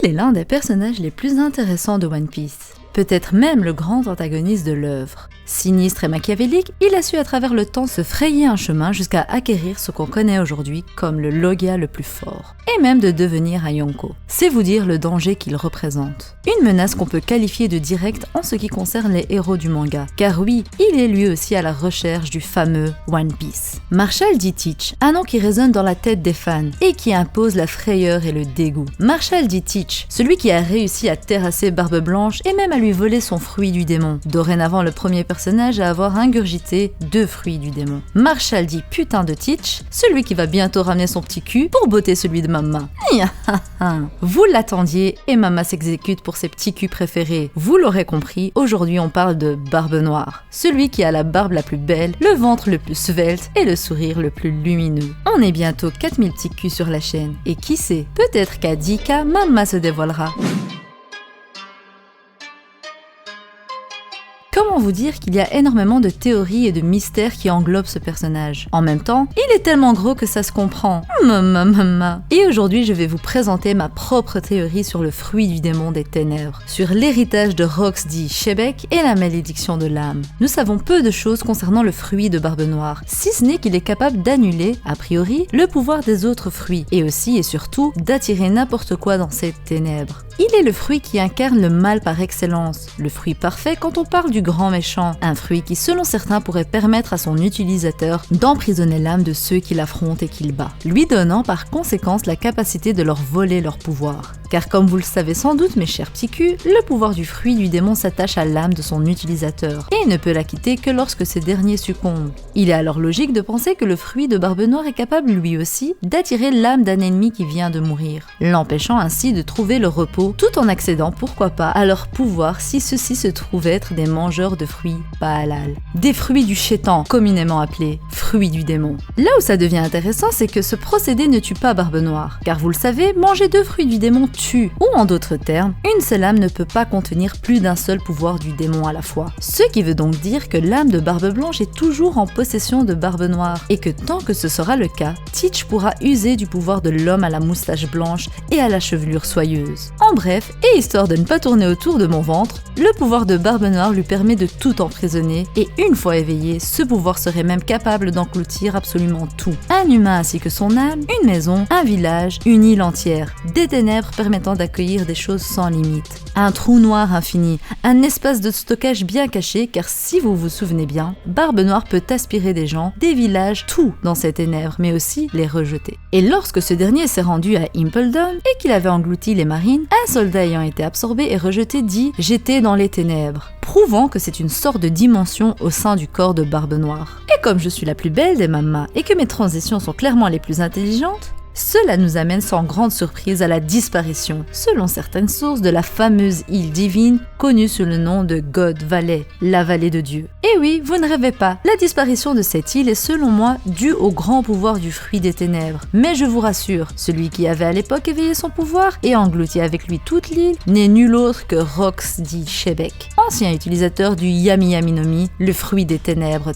Il est l'un des personnages les plus intéressants de One Piece. Peut-être même le grand antagoniste de l'œuvre. Sinistre et machiavélique, il a su à travers le temps se frayer un chemin jusqu'à acquérir ce qu'on connaît aujourd'hui comme le Logia le plus fort, et même de devenir un Yonko. C'est vous dire le danger qu'il représente. Une menace qu'on peut qualifier de directe en ce qui concerne les héros du manga, car oui, il est lui aussi à la recherche du fameux One Piece. Marshall D. Teach, un nom qui résonne dans la tête des fans et qui impose la frayeur et le dégoût. Marshall D. Teach, celui qui a réussi à terrasser Barbe Blanche et même à lui voler son fruit du démon. Dorénavant le premier personnage à avoir ingurgité 2 fruits du démon. Marshall dit putain de Teach, celui qui va bientôt ramener son petit cul pour botter celui de Mama. Vous l'attendiez et Mama s'exécute pour ses petits culs préférés. Vous l'aurez compris, aujourd'hui on parle de Barbe Noire. Celui qui a la barbe la plus belle, le ventre le plus svelte et le sourire le plus lumineux. On est bientôt 4000 petits culs sur la chaîne. Et qui sait, peut-être qu'à 10K, Mama se dévoilera. Comment vous dire qu'il y a énormément de théories et de mystères qui englobent ce personnage. En même temps, il est tellement gros que ça se comprend. Et aujourd'hui, je vais vous présenter ma propre théorie sur le fruit du démon des ténèbres, sur l'héritage de Rox dit Shebek et la malédiction de l'âme. Nous savons peu de choses concernant le fruit de Barbe Noire, si ce n'est qu'il est capable d'annuler, a priori, le pouvoir des autres fruits, et aussi et surtout d'attirer n'importe quoi dans ces ténèbres. Il est le fruit qui incarne le mal par excellence, le fruit parfait quand on parle du grand méchant, un fruit qui selon certains pourrait permettre à son utilisateur d'emprisonner l'âme de ceux qui l'affrontent et qu'il bat, lui donnant par conséquence la capacité de leur voler leur pouvoir. Car comme vous le savez sans doute mes chers petits culs, le pouvoir du fruit du démon s'attache à l'âme de son utilisateur et ne peut la quitter que lorsque ces derniers succombent. Il est alors logique de penser que le fruit de Barbe Noire est capable lui aussi d'attirer l'âme d'un ennemi qui vient de mourir, l'empêchant ainsi de trouver le repos tout en accédant pourquoi pas à leur pouvoir si ceux-ci se trouvent être des mangeurs de fruits pas halal. Des fruits du chétan, communément appelés fruits du démon. Là où ça devient intéressant, c'est que ce procédé ne tue pas Barbe Noire, car vous le savez, manger 2 fruits du démon tue, ou en d'autres termes, une seule âme ne peut pas contenir plus d'un seul pouvoir du démon à la fois. Ce qui veut donc dire que l'âme de Barbe Blanche est toujours en possession de Barbe Noire, et que tant que ce sera le cas, Teach pourra user du pouvoir de l'homme à la moustache blanche et à la chevelure soyeuse. En bref, et histoire de ne pas tourner autour de mon ventre, le pouvoir de Barbe Noire lui permet de tout emprisonner, et une fois éveillé, ce pouvoir serait même capable d'engloutir absolument tout. Un humain ainsi que son âme, une maison, un village, une île entière, des ténèbres permettant d'accueillir des choses sans limite. Un trou noir infini, un espace de stockage bien caché, car si vous vous souvenez bien, Barbe Noire peut aspirer des gens, des villages, tout dans ces ténèbres, mais aussi les rejeter. Et lorsque ce dernier s'est rendu à Impel Down et qu'il avait englouti les marines, un soldat ayant été absorbé et rejeté dit « J'étais dans les ténèbres », prouvant que c'est une sorte de dimension au sein du corps de Barbe Noire. Et comme je suis la plus belle des mamas et que mes transitions sont clairement les plus intelligentes, cela nous amène sans grande surprise à la disparition, selon certaines sources, de la fameuse île divine connue sous le nom de God Valley, la vallée de Dieu. Et oui, vous ne rêvez pas, la disparition de cette île est selon moi due au grand pouvoir du fruit des ténèbres. Mais je vous rassure, celui qui avait à l'époque éveillé son pouvoir et englouti avec lui toute l'île n'est nul autre que Rox dit Shebek, ancien utilisateur du Yami Yami no Mi, le fruit des ténèbres.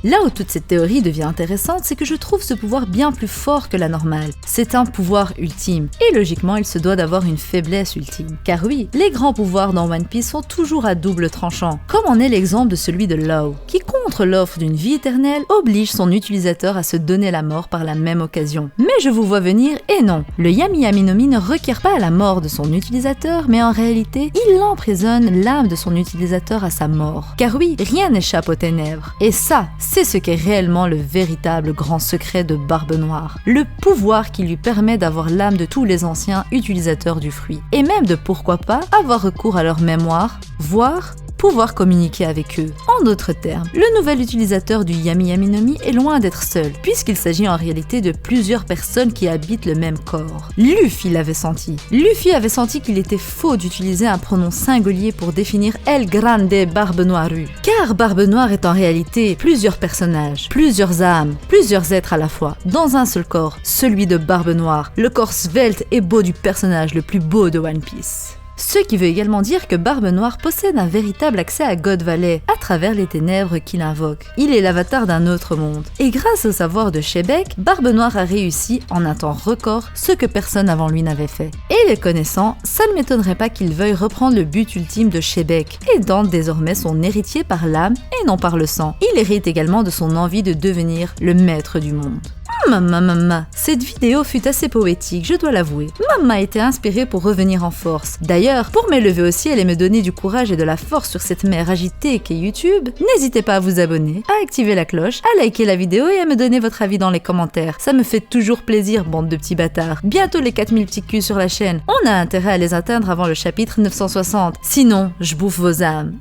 Là où toute cette théorie devient intéressante, c'est que je trouve ce pouvoir bien plus fort que la normale. C'est un pouvoir ultime, et logiquement il se doit d'avoir une faiblesse ultime. Car oui, les grands pouvoirs dans One Piece sont toujours à double tranchant, comme en est l'exemple de celui de Law, qui contre l'offre d'une vie éternelle, oblige son utilisateur à se donner la mort par la même occasion. Mais je vous vois venir, et non, le Yami Yami no Mi ne requiert pas la mort de son utilisateur, mais en réalité, il emprisonne l'âme de son utilisateur à sa mort. Car oui, rien n'échappe aux ténèbres, et ça, c'est ce qu'est réellement le véritable grand secret de Barbe Noire. Le pouvoir qui lui permet d'avoir l'âme de tous les anciens utilisateurs du fruit. Et même de pourquoi pas avoir recours à leur mémoire, voire pouvoir communiquer avec eux. En d'autres termes, le nouvel utilisateur du Yami Yami no Mi est loin d'être seul, puisqu'il s'agit en réalité de plusieurs personnes qui habitent le même corps. Luffy l'avait senti. Luffy avait senti qu'il était faux d'utiliser un pronom singulier pour définir El Grande Barbe Noiru. Car Barbe Noire est en réalité plusieurs personnages, plusieurs âmes, plusieurs êtres à la fois, dans un seul corps, celui de Barbe Noire, le corps svelte et beau du personnage le plus beau de One Piece. Ce qui veut également dire que Barbe Noire possède un véritable accès à God Valley, à travers les ténèbres qu'il invoque. Il est l'avatar d'un autre monde. Et grâce au savoir de Shebeck, Barbe Noire a réussi, en un temps record, ce que personne avant lui n'avait fait. Et les connaissant, ça ne m'étonnerait pas qu'il veuille reprendre le but ultime de Shebeck, aidant désormais son héritier par l'âme et non par le sang. Il hérite également de son envie de devenir le maître du monde. Mama, cette vidéo fut assez poétique, je dois l'avouer. Maman a été inspirée pour revenir en force. D'ailleurs, pour m'élever au ciel et me donner du courage et de la force sur cette mer agitée qu'est YouTube, n'hésitez pas à vous abonner, à activer la cloche, à liker la vidéo et à me donner votre avis dans les commentaires. Ça me fait toujours plaisir, bande de petits bâtards. Bientôt les 4000 petits culs sur la chaîne. On a intérêt à les atteindre avant le chapitre 960. Sinon, je bouffe vos âmes.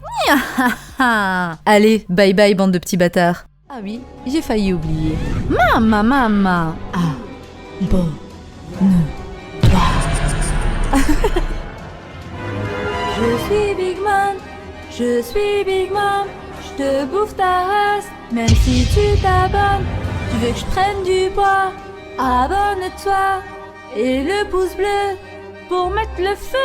Allez, bye bye, bande de petits bâtards. Ah oui, j'ai failli oublier. Mama. Ah, bon, ne pas. Je suis Big Mom, je te bouffe ta race, même si tu t'abonnes. Tu veux que je prenne du poids, abonne-toi, et le pouce bleu pour mettre le feu.